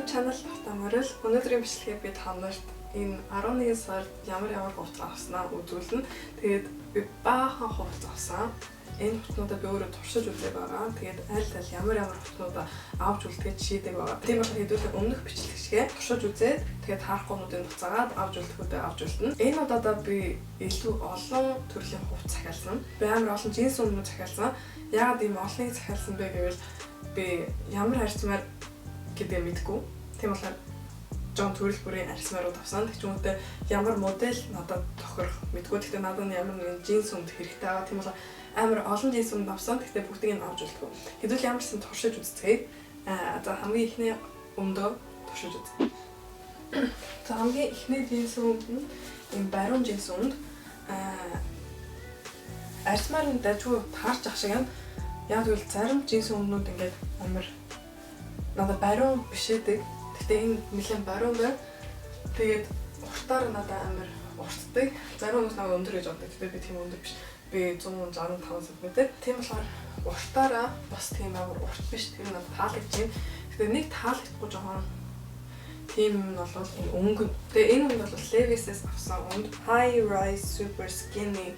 channel Автоморил. Өнөөдрийн бичлэгээ би та нарт энэ 11 сард ямар хувц авснаа үзүүлнэ. Тэгээд би баахан хувц авсан. Энэ хувцнуудаа би өөрөө туршиж үзээ байгаа. Тэгээд аль ямар хувцнуудаа авч үлдгээд шийдэг байгаа. Тийм болохоор хэдүүлээ өмнөх бичлэг шигээ туршиж үзээд тэгээд харахгүйнуудыг нуцаагаад авч үлдэхүүдээ авч үлдэнэ. Энэ удаадаа би илүү олон төрлийн хувц захиалсан. Би амар олон джинс өмнө захиалсан. Яагаад ийм олныг захиалсан бэ гэвэл би ямар харьцмаар гэдэг мэдгүй. Тийм болохоор жон төрөл бүрийн арьсмаарууд авсан. Тэг ч юм уу ямар модель надад тохирох мэдгүй. Гэхдээ надад ямар нэгэн джинс өмд хэрэгтэй байгаа. Тийм болохоор амар олон джинс өмд авсан. Гэхдээ бүгдийг нь авч үлдэв. Хэдүүл ямарсан туршиж үзцгээе. За хамгийн ихний өмдөө туршиж үзье. За хамгийн ихний джинс өмд нь энэ баруун джинс өмд арьсмарын дажгүй таарч ах шиг юм. Яг л зарим джинс өмднүүд ингээд амар надад баруун биш ээ. Гэхдээ энэ нэлээд баруун байна. Тэгээд уртаар надад амар уртдаг. Зарим хүмүүс надад өндөр гэж боддог. Гэхдээ би тийм өндөр биш. Би 165 см. Тийм болохоор уртаараа бас тийм амар урт биш. Тэр надад таалагдчихэв. Гэхдээ нэг таалагдахгүй жоохон тийм юм нь бол энэ өнгө. Тэгээ энэ өнгө бол Levi's-ээс авсан өнгө High Rise Super Skinny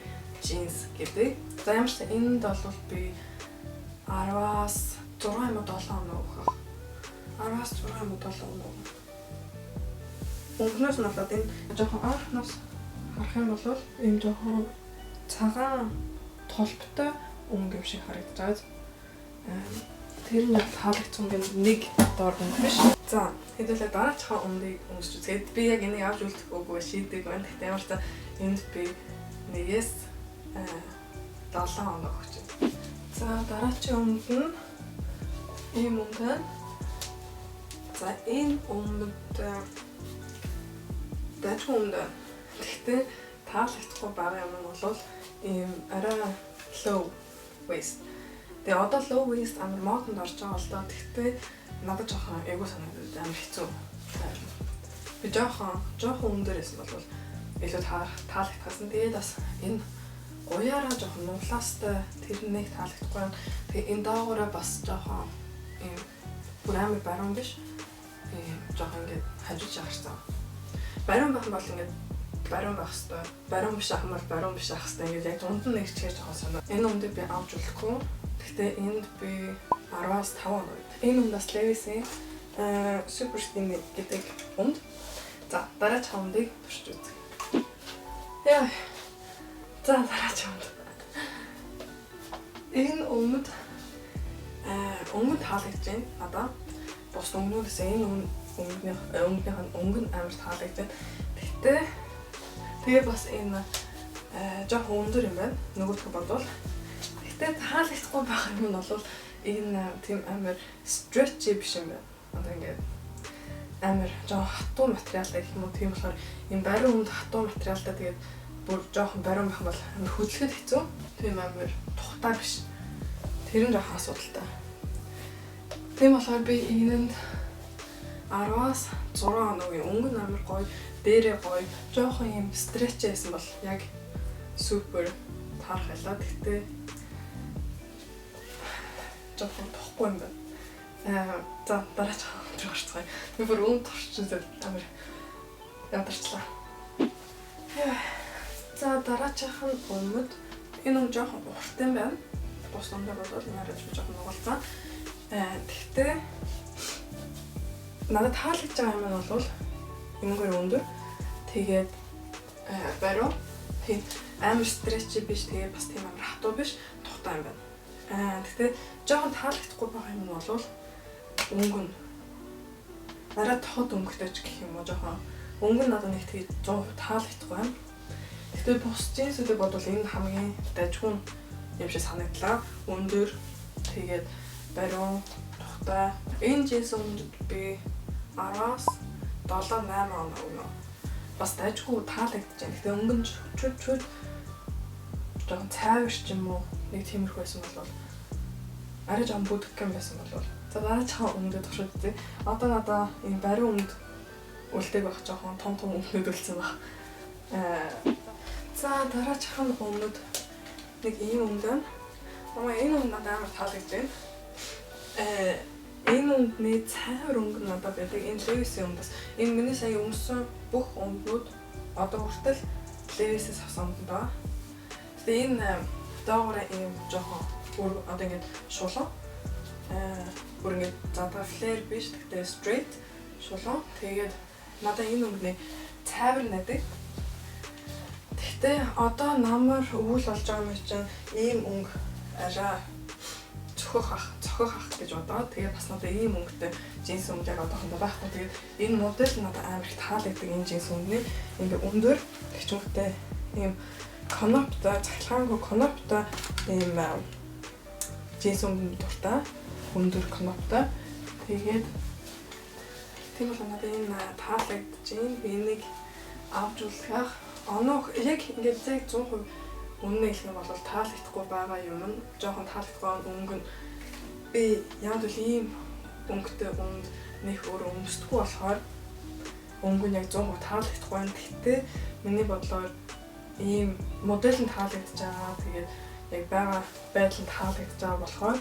Jeans гэдэг. За ямар ч энд бол би 10-аас 6 юм уу 7 оноо өгөх. 10-аас 6 юм уу 7 оноо. Өнгнөөс нь болоод энэ жоохон ойрхоноос харах юм бол ийм жоохон цагаан толботой өнгө юм шиг харагдаж байгаа. Тэр нь таалагдсан нэг доор өнгө биш. За хэдүүлээ дараачихаа өнгөийг өнгөсч үзээд би яг энийг авч үлдэх үгүй шийдэг байна. Гэхдээ ямар ч энд би нэгээс 7 оноо өгч байна. За дараагийн өнгө нь ийм өнгө байна. За энэ өнгөд дажгүй өнгө. Гэхдээ таалагдахгүй байгаа юм нь бол ийм арай low waist. Тэгээ одоо low waist амар модонд орж байгаа л доо. Гэхдээ надад жоохон эго санагдаад амар хэцүү. Би жоохон өндөрөөс бол илүү таалагдчихсан. Тэгээд бас энэ уяараа жоохон нуглаастай тэр нэг таалагдахгүй. Тэгээ энэ доогоороо бас жоохон ийм бүр амар баруун биш. Жоохон ингээд хажиж агарсан. Баруун байх бол ингээд баруун байх хэвээр. Баруун биш ахмаар баруун биш ах хэвээр ингээд яг дунд нь нэг чигээр жоохон санаа. Энэ өмдөг би авч үлдэхгүй. Гэхдээ энд би 10-аас 5 оноо. Энэ өмд бас Levi's-ийн Super Skinny гэдэг өмд. За дараагийн өмдийг туршиж үзье. Яа. За дараагийн өмд. Энэ өмд таалагдж байна. Одоо бус өнгөнөөс энэ өнгө нь амар таалагдж байна. Гэхдээ тэгээ бас энэ жоохон өндөр юм байна. Нөгөөдхөө бодвол. Гэхдээ таалагдахгүй байх юм нь бол энэ тийм амар stretchy биш юм байна. Одоо ингээд амар жоохон хатуу материалтай гэх юм уу. Тийм болохоор энэ баруун өмд хатуу материалтай тэгээд бүр жоохон баруун байх бол амар хөдлөхөд хэцүү. Тийм амар тухтай биш. Тэр нь жоохон асуудалтай. Тийм болохоор би энэнд 10-аас 6 оногийн өнгө нь амар гоё, дээрээ гоё, жоохон юм стретч байсан бол яг супер таарах байлаа. Гэхдээ жоохон тохгүй юм байна. За дараагийн өдөр орцгоё. Би бүр өнгө туршиж амар ядарчлаа. За дараагийн өмд энэ өнгө жоохон урт юм байна. Бус өмдөө бол нарийнж жоохон нугалцсан. Гэхдээ надад таалагдж байгаа юм бол энэгээр өндөр. Тэгээд баруун. Тийм амар стретчи биш. Тэгээд бас тийм амар хатуу биш. Тухтай юм байна. Гэхдээ жоохон таалагдахгүй байгаа юм бол өнгө нь арай тод өнгөтэй ч гэх юм уу жоохон өнгө нь надад нэг тэгээд 100% таалагдахгүй байна. Гэхдээ бус джинсүүдийг бодвол энэ хамгийн дажгүй юм шиг санагдлаа. Өндөр тэгээд баруун тухтай. Энэ джинс өмдөд би 10-аас 7-8 оноо өгнө. Бас дажгүй таалагдаж байна. Гэхдээ өнгө нь чүд жоохон цайвар ч юм уу нэг тиймэрхүү байсан бол арай жоохон бүдгэх юм байсан бол за дараагийн өмдөд туршиж үзье. Одоо надаа энэ баруун өмд үлдээг байх жоохон том өмднүүд үлдсэн баг. За дараагийн өмд нэг ийм өмд байна. Энэ өмд надад амар таалагдж байна. Энэ үндний цайвар өнгө надад байдаг. Энэ Levi's-ийн үнд бас энэ миний сая өмссөн бүх өнгөнүүд одоо хүртэл Levi's-ээс авсан үнд байна. Тэгээ энэ доогоороо ийм жоохон одоо ингэж шулуун бүр ингэж задаа flare биш гэхдээ straight шулуун. Тэгээд надад энэ өнгөний цайвар найдаг. Гэхдээ одоо намар өвөл болж байгаа юм чинь ийм өнгө арай цохих ах гэж бодоод тэгээд бас надад ийм өнгөтэй джинс өнгө яг одоохондоо байхгүй. Тэгээд энэ модель надад амар их таалагддаг энэ джинс өнгөний ингээ өндөр тэгчмэгтэй ийм коноптой цахилгаангүй коноптой ийм джинс өнгө дуртай өндөр коноптой. Тэгээд тийм бол надад энэ таалагдж байна. Би энийг авч үзэх оноо яг ингээд яг 100% үнэн хэлэх нь бол таалагдахгүй байгаа юм. Жохон таалагдахгүй өнгө нь би яг л ийм өнгөтэй үнд нэх өөр өмсдөггүй болохоор өнгө нь яг 100% таалагдахгүй байна. Гэхдээ миний бодлоор ийм модель нь таалагдж байгаа. Тэгээд яг байгаа байдал нь таалагдж байгаа болохоор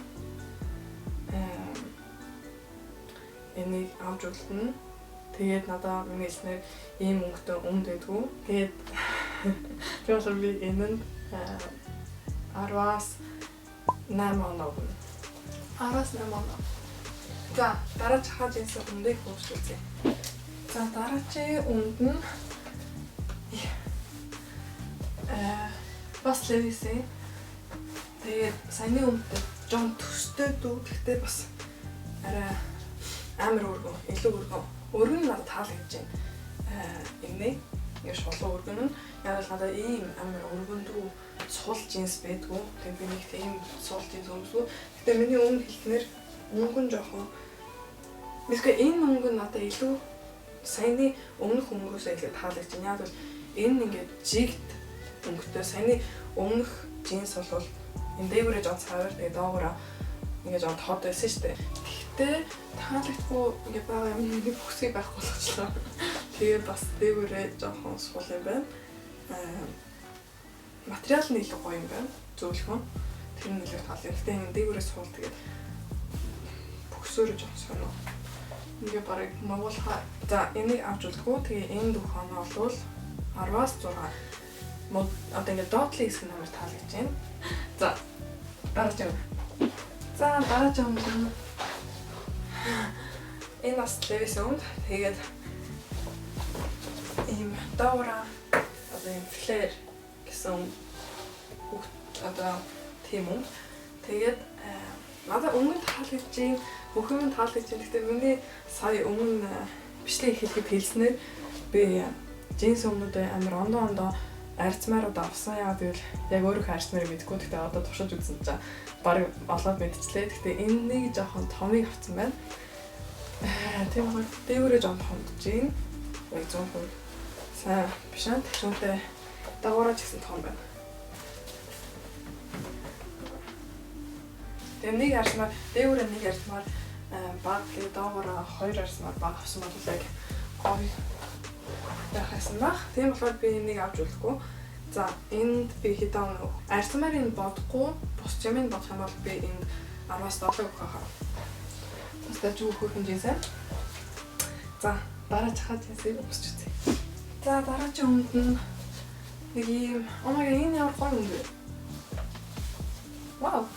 энийг авч үзлээ. Тэгээд надад миний хэлснээр ийм өнгөтэй өмд байдгүй. Тэгээд тэрс би энэ 10-аас 8 оноо. 10-аас 8 оноо. За дараа чахаа джинс өмдийг хөөсөлцье. За дараагийн өмд нь бас Levi's. Тэгээд саяны өмдтэй жоон төстэй дүү. Гэхдээ бас арай амар өргөн, илүү өргөн. Өргөн нь надад таалагдж байна. Энийг яг шулуун өргөн нь яг л надад ийм амар өргөн дүү сул джинс байдгүй. Тэгээд би нэг тийм сул джинс өмсөв. Гэтэ миний өмнө хэлснээр өнгө нь жоохон эсвэл энэ өнгө нь надад илүү саяны өмнөх өнгөөсөө илүү таалагдж байна. Яг л энэ ингээд жигт өнгөтэй саяны өмнөх джинс бол энэ дээгүүрээ жоо цавар тэгээд доогоороо ингээд жоо тод байсан шүү дээ. Гэхдээ таалагдахгүй ингээд байгаа юм нэг бүсгий байхгүй болчихлоо. Тэгээд бас дээгүүрээ жоохон сул юм байна. Материал нь илүү гоё юм байна. Зөвлөхөн. Тэр нь илүү таалагдав. Гэхдээ энэ дээгүүрээ сул тэгээд бүксөөрөө жоохон сонио. Ингээ барыг могуулхаа. За энийг авч үзлгүй. Тэгээ энэ дөх оноо бол 10-аас 6. Одоо ингээ доотлын хэсэг намайг таалагдж байна. За дараагийн. За дараагийн юм. Энэ бас Levi's өмд. Тэгээд ийм доороо одоо ийм flare гэсэн одоо тийм юм. Тэгээд надад өмнө таалагдж байна. Бүх юм таалагдж байна. Гэхдээ миний сая өмнө бичлэг хийхэд хэлснээр би джинс өмнөдөө амар ондоо арцмаарууд авсан. Яагаад гэвэл яг өөрөө арцмаар мэдгүй. Гэхдээ одоо туршиж үзсэн чинь баг олоод мэдчихлээ. Гэхдээ энэнийг жоохон томыг авсан байна. Тийм болохоор дээгүүрээ жоохон хомдож байна. Яг 100% сайн биш аа. Тэгшүүнтэй дагуураа ч гэсэн том байна. Тэгээ нэг арсмаар дээгүүрээ нэг арсмаар баг гэдэг доогоороо 2 арсмаар баг авсан бол яг гоё яхасан баг. Тийм болохоор би энийг авч үзэхгүй. За энд би хэдэн арсмарын бодохгүй бус юм бодох юм бол би энд 10-аас 7 өгөх хаа. Тэстэж өгөх хэмжээсээ. За дараа чахаад ясыг өмсч үзье. За дараагийн өмд нь нэг юм энэ ямар гоё юм бэ? Вау.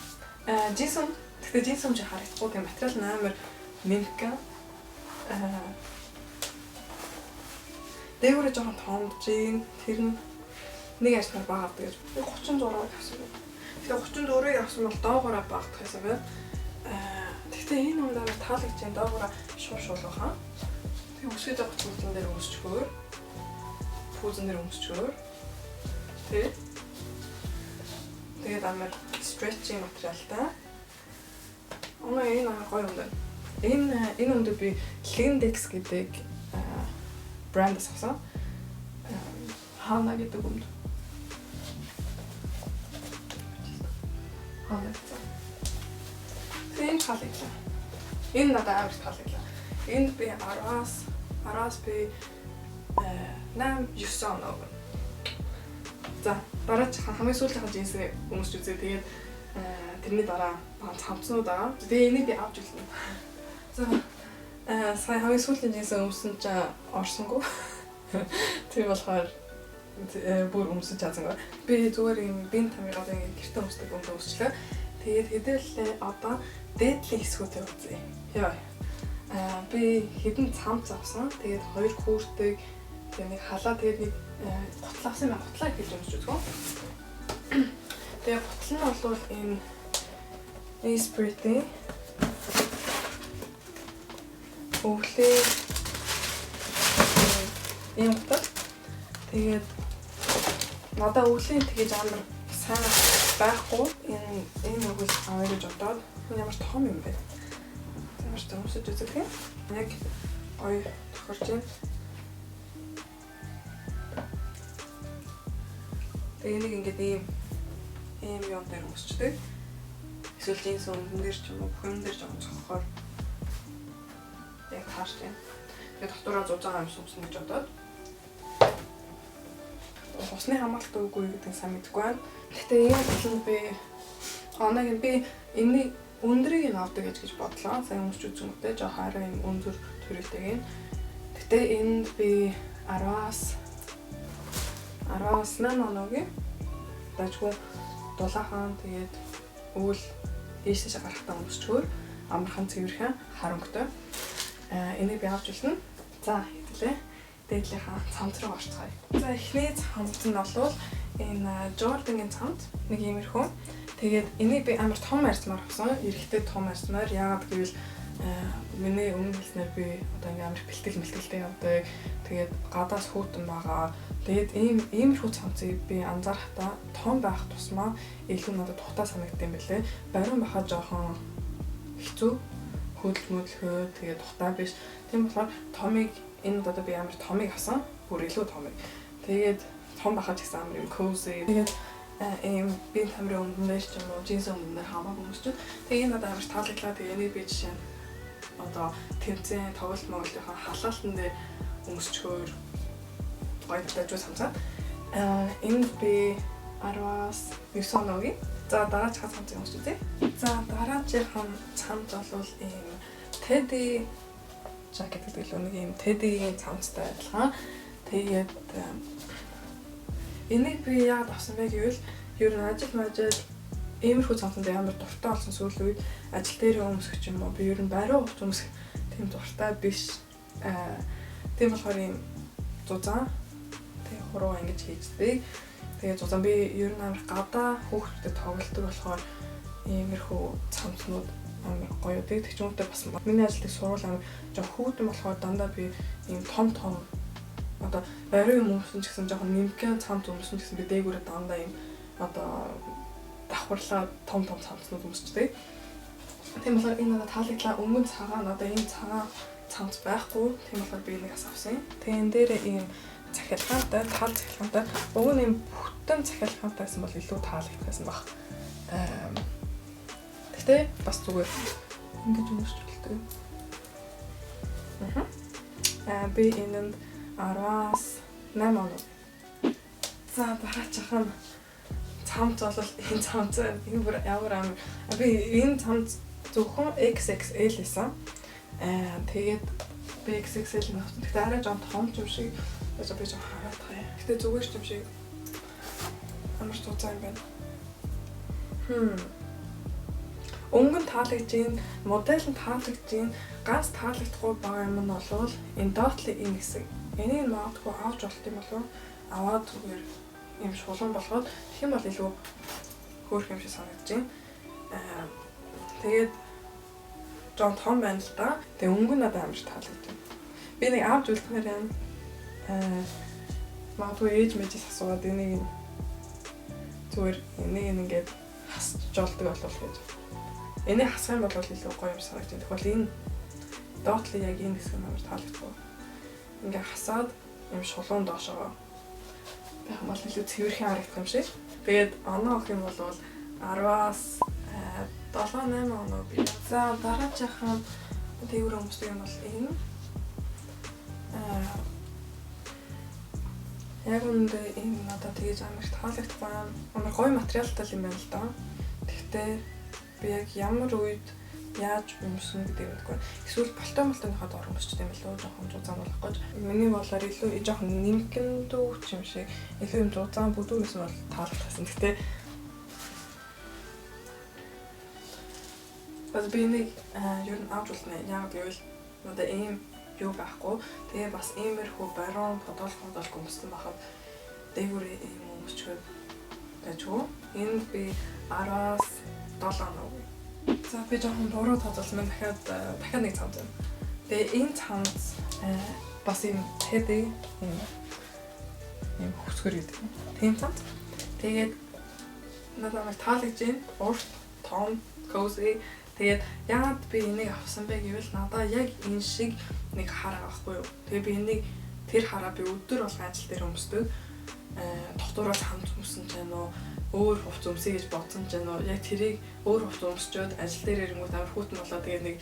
Джинс. Тэгтээ джинс юм чи харагдахгүй тийм материал нь амар мэнка. Дээгүүрээ жоохон томдож ийн. Тэр нь нэг ажлаар баг авдаг гэж. 36-ыг авсан байна. Тэгэхээр 34-ыг авсан бол доогоороо багтах байсан байна. Тэгтээ энэ үндээр таалагдж байна. Доогоороо шууршуулах хаа. Тэг өсгөж байгаа зүйлэн дээр өмсчгөөр. Пүүзэн дээр өмсчгөөр. Тэгээд амар stretching материалтай. Энэ амар гоё юм байна. Энэ үндэ би Lindex гэдэг брэндээс авсан. Хана гэдэг юм. Хана. Тийм хаалгаа. Энэ надад амар таалагдлаа. Энд би 10-аас би 8-9 оноо. За дараа хамгийн сүүлийнхаа джинсээ өмсч үзье. Тэгээд тэрний дараа цамцнууд байгаа. Тэгээ энийг би авч үлдэнэ. За сая хамгийн сүүлийн джинс өмсөн ч орсонгүй. Тэр болохоор бүр өмсөж чадсангүй. Би зүгээр юм бин тамираад ингэ гэртээ өмсдөг өмдөө өмсчлээ. Тэгээд хэдүүлээ одоо дээдлийн хэсгүүдээ үзье. Яа. Би хэдэн цамц авсан. Тэгээд 2 хүүртэг тэгээд нэг халаа тэгээд нэг гутлаа авсан байна. Гутлаа гэж өмсөж үзгөө. Тэгээд гутал нь бол энэ Esprit өглөө ийм гутал. Тэгээд надаа өглөө тэгэж амар сайн байхгүй. Энэ өгөл авъя гэж бодоод ямар том юм бэ? Ямар ч өмсөж үзэх юм. Яг гоё тохирч байна. Тэгээд энийг ингээд ийм юм дээр өмсчтэй. Эсвэл джинс өмдөн дээр ч юм уу бүх юм дээр жоохон цохохоор яг таарч байна. Тэгээд дотоороо зузаан юмсан гэж бодоод усны хамгаалалт үгүй гэдэг сайн мэдэхгүй байна. Гэхдээ ийм болон би би энэний өндрийг нь авдаг гэж бодлоо. Сайн өмсч үзсэнтэй жоо хараа юм өндөр төрөлтэйг нь. Гэхдээ энд би 10-8 оногийн дажгүй дулаахан тэгээд өвөл ээшээ гарахтаа өмсчгөр амархан цэвэрхэн харанхтай. Энийг би авч үлнэ. За хэвлээ. Дээдлийнхаа цамц руу орцгоё. За эхний цамц нь бол энэ Jordan-гийн цамц нэг иймэрхүү. Тэгээд энийг би амар том арьсмаар авсан. Эрэхтэй том арьсмаар. Яагаад гэвэл миний өмнө хэлснээр би одоо ингээм амар бэлтгэл явдаг. Тэгээд гадаас хүүтэн байгаа. Тэгээд иймэрхүү цамцыг би анзаарахтаа том байх тусмаа илүү надад тухтай санагдсан байлээ. Бариун бахаа жоохон хэцүү хөдөлмөдлөхөө тэгээд тухтай биш. Тийм болохоор томыг энэ одоо би амар томыг авсан. Бүр илүү томыг. Тэгээд том бахаж гэсэн амар юм cozy. Тэгээд ийм би тамирын өмдөнөөс ч юм уу джинс өмдөнөр хамаагүй өмсчихэд тэгээд надад амар таалагдлаа. Тэгээд энийг би жишээ нь одоо тэмцээн тоглолт моглийнхаа халаалтан дээр өмсчгөөр гоё дажгүй цамцаа. Энд би 19 оногийн. За дараагийн цамцыг өмсч үзье. За дараагийн цамц бол ийм Teddy жакет гэдэг л нэг ийм Teddy-гийн цамцтай адилхан. Тэгээд энийг би яагаад авсан бэ гэвэл ер нь ажил иймэрхүү цамцанд амар дуртай болсон сүүлийн үед ажил дээр өмсөх юм уу би ер нь бариу хувц өмсөх тийм дуртай биш. Тийм болохоор ийм зузаан тэгээ хуруу ингэж хийждэг. Тэгээ зузаан би ер нь амар гадаа хүүхдүүдэд тоглолдог болохоор иймэрхүү цамцнууд амар гоё дээ. Тэг ч юмтай бас миний ажилтны сургууль амар жоо хүүхдэн болохоор дандаа би ийм том одоо бариу юм өмсөн ч гэсэн жоохон нэмгэн цамц өмсөн ч гэсэн би дээгүүрээ дандаа ийм одоо давхарлаа том цамцнууд өмсчтэй. Тийм болохоор энэ надад таалагдлаа. Өмнө цагаан одоо энэ цагаан цамц байхгүй. Тийм болохоор би энийг авсан. Тэгээ энэ дээр ийм захиалгаантай, тал захиалгаантай. Уг нь ийм бүтэн захиалгаантайсан бол илүү таалагдсан баг. Гэхдээ бас зүгээр ингэж өмсч болтой. Би энэнд 18 оноо. За дараачихан цамц бол энэ цамц энэ бүр ямар амар. Би энэ цамц зөвхөн XXL байсан. Тэгээд би XXL нь авсан. Тэгтээ арай жоон том юм шиг яа би жоо хараад байгаа. Гэтэ зүгээр юм шиг амар цуцаа юм байна. Өнгөн таалагдж, модель нь таалагдж, ганц таалагдахгүй байгаа юм нь бол энэ доотлын энэ хэсэг. Энийг магадгүй авч болт юм болов. Аваад зүгээр ийм шулуун болгоод тэгэх юм бол илүү хөөрх юм шиг санагдаж байна. Тэгээд жоон том байна л да. Тэгээ өнгө надад амар таалагдж байна. Би нэг авч үлдэхнээр байна. Магадгүй ээж мэжээс асуугаад энийг зүгээр энийг ингээд хасч жолдог болов гэж. Энийг хасах юм бол илүү гоё юм санагдаж байна. Тэгвэл энэ доотлын яг энэ хэсэг амар таалагдсан. Ингээ хасаад юм шулуун доошоо байх юм бол илүү цэвэрхэн харагдах юм шиг. Тэгээд оноо авах юм бол 10-аас 7-8 оноо би. За дараачихан тээвэр өмсдөг юм бол энэ. Яг үндэ энэ надад тэгэж амар таалагдсан. Амар гоё материалтай юм байна л да. Гэхдээ би яг ямар үед яаж өмсөн гэдэг юм байна. Эсвэл болтойнхоо дор өмсч тийм илүү жоохон зузаан болох гэж. Миний бодлоор илүү жоохон нэмгэндүү юм шиг илүү юм зузаан бүдүү гэсэн бол таалагдсан. Гэхдээ бас би нэг ер нь авч үлнэ. Яг гэвэл надад ийм юу байхгүй. Тэгээ бас иймэрхүү баруун подолх өмсөн байхад дээгүүр ийм өмсчгээд байжгүй. Энд би 10-аас 7 оноо. За би жоохон буруу тоцолсон байна. Дахиад нэг цамц байна. Тэгээ энэ цамц бас ийм хэдий ийм хөсгөр гэдэг. Тийм цамц. Тэгээд надад таалагдж байна. Урт, том, cozy. Тэгээд яагаад би энийг авсан бэ гэвэл надад яг энэ шиг нэг хар авахгүй юу. Тэгээ би энийг тэр хараа би өдөр болгон ажил дээр өмсдөг. Доктороос хамт өмсөн ч юм уу, өөр хувц өмсөе гэж бодсон ч юм уу. Яг тэрийг өөр хувц өмсчөөд ажил дээр ирэнгүүт амар хүүтэн болоо тэгээ нэг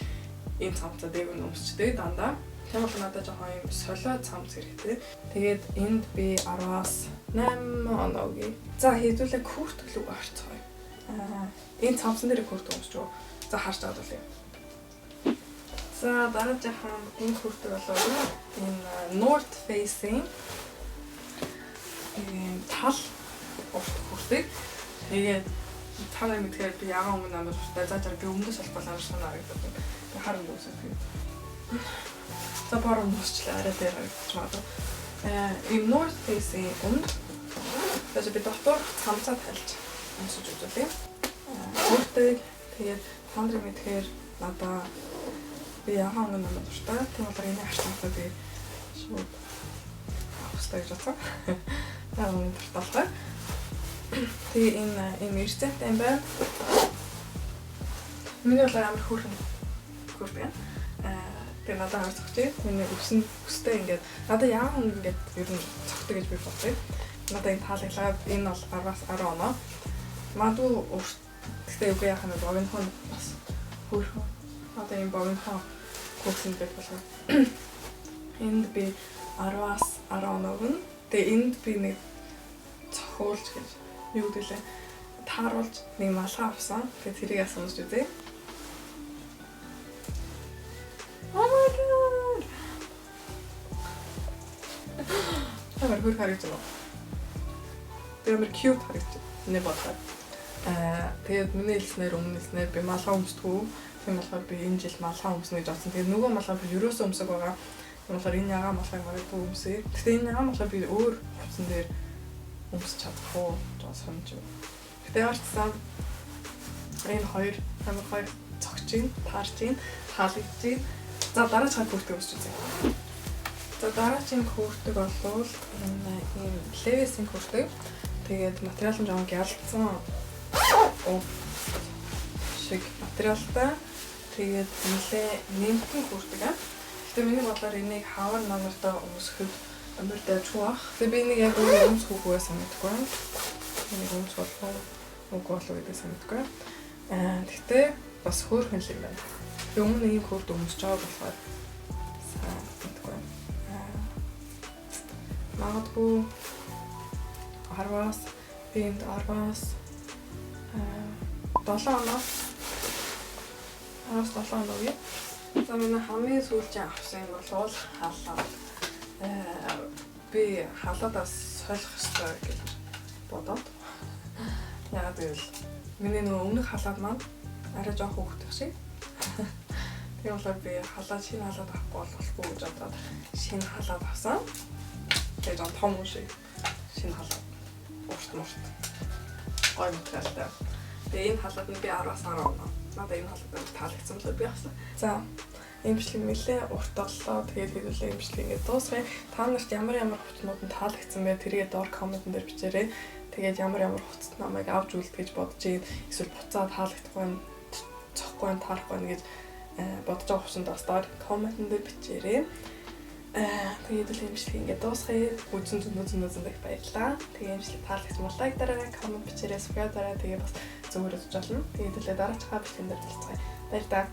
энэ цамцаа дээгүүр өмсчтэй дандаа. Тэр бол надад жоохон юм солио цамц хэрэгтэй. Тэгээд энд би 10-аас 8 оноогийн. За хэдүүлээ курт гэлүү орцгоё. Энэ цамцан дээр курт өмсч үү. За харж аваад үлээ. За дараагийнхан энэ хүрдэг болоо энэ North Face-ийн тал урт хүрдэг. Тэгээд та нар мэдхээр би ягаан өмнө амар урттай заажаар би өмнөөс олбол амар санаа харагдаад байна. Тэгээд харин үсэх тийм. За баруун нусчлаа арай дээр харагдаж байна. Энэ North Face-ийн өмнө тэгээд би доктор цамцаа талж өмсөж үзүүлээ. Хүрдэг. Тэгээд та нар мэдхээр надаа би ягаан өмнө амар урттай. Тийм болохоор энэ харцангаа би шууд авахстай гэж бодсон. Нэг тарталтай. Тэгээ энэ эрсдэлтэй юм байна. Миний бол амар хөөрхөн байна. Тэгээ надад амар цогцээ. Миний өстэй ингээд надад яагаад ингээд ер нь цогтой гэж би бодсон. Надад энэ таалаглаа энэ бол 10-аас 10 оноо. Магадгүй урт гэхдээ үгүй яхаа нэг богинохон бас хөөрхөн. Одоо энэ богинохон хөөсөн байх болов. Энд би 10-аас 10 оноо гэн. Тэгээ энд би нэг цохиулж гэж юу гэдэлээ тааруулж нэг малгай авсан. Тэгээ тэрийг асуумж үзье. Oh my god. Амар хөр харагдаж байна. Тэр cute харагдаж байна бодлоо. Тэгээд миний хэлснээр өмнө хэлснээр би малгай өмсдөггүй. Тийм болохоор би энэ жил малгай өмснө гэж бодсон. Тэгээд нөгөө малгай би ерөөсөө өмсөг байгаа. Тийм болохоор энэ ягаан малгайг магадгүй өмсөе. Гэхдээ энэ ягаан малгай би өөр хувцсан дээр өмсч чадахгүй жоо сонж. Гэтэ яарчсан энэ хоёр амар хоёр цогч ин, таарч ин, хаалгаж ин. За дараагийн хүүхдээ өмсч үзье. За дараагийн хүүхдээ болвол энэ ийм Levi's-ийн хүүхдээ. Тэгээд материал нь жоохон гялцсан шиг материалтай. Тэгээд нэлээ нэмтэн хүүхдээ. Гэтэ миний бодлоор энийг хавар намартаа өмсөхөд амар дайжгүй бах. Тэгээ би энийг яг өөрөө өмсөхгүйгээ санагдахгүй. Энийг өмсөх болов уу үгүй гэдэг санагдахгүй. Гэхдээ бас хөөрхөн л юм байна. Би өмнө ийм хөрд өмсөж байгаа болохоор санагдахгүй. Магадгүй 10-аас би энд 10-аас 7 оноо. 10-аас 7 оноо юм. За миний хамгийн сүүлчийн авсан юм бол халаа. Би халаадаас солих ёстой гэж бодоод. Яагаад гэвэл миний нөгөө өмнөх халаад маань арай жоох хөөхтөх шиг. Тийм болохоор би шинэ халаад авахгүй болохгүй гэж бодоод шинэ халаад авсан. Тэгээ жоо том шиг шинэ халаад урт гоё материалтай. Тэгээ энэ халаад нь би 10-аас 10 оноо. Надад энэ халаад таалагдсан л би авсан. За эмчлэг нэлээ урт боллоо. Тэгээд хэдүүлээ эмчлэг ингээд дуусгая. Та нарт ямар хувцнууд нь таалагдсан бэ? Тэргээ доор комментэн дээр бичээрэй. Тэгээд ямар хувцас намайг авч үлд гэж бодож ийн эсвэл буцаад таалагдахгүй нь цохгүй нь таарахгүй нь гэж бодож байгаа хувцанд бас доор комментэн дээр бичээрэй. Тэгээд хэдүүлээ эмчлэг ингээд дуусгая. Үзэн зөндөө баярлалаа. Тэгээд эмчлэг таалагдсан бол лайк дараарай, коммент бичээрэй, subscribe дараарай. Тэгээд бас зөвөрөж болно. Тэгээд хэдүүлээ дараачихаа бичлэгэн дээр талцгаая. Баярлалаа.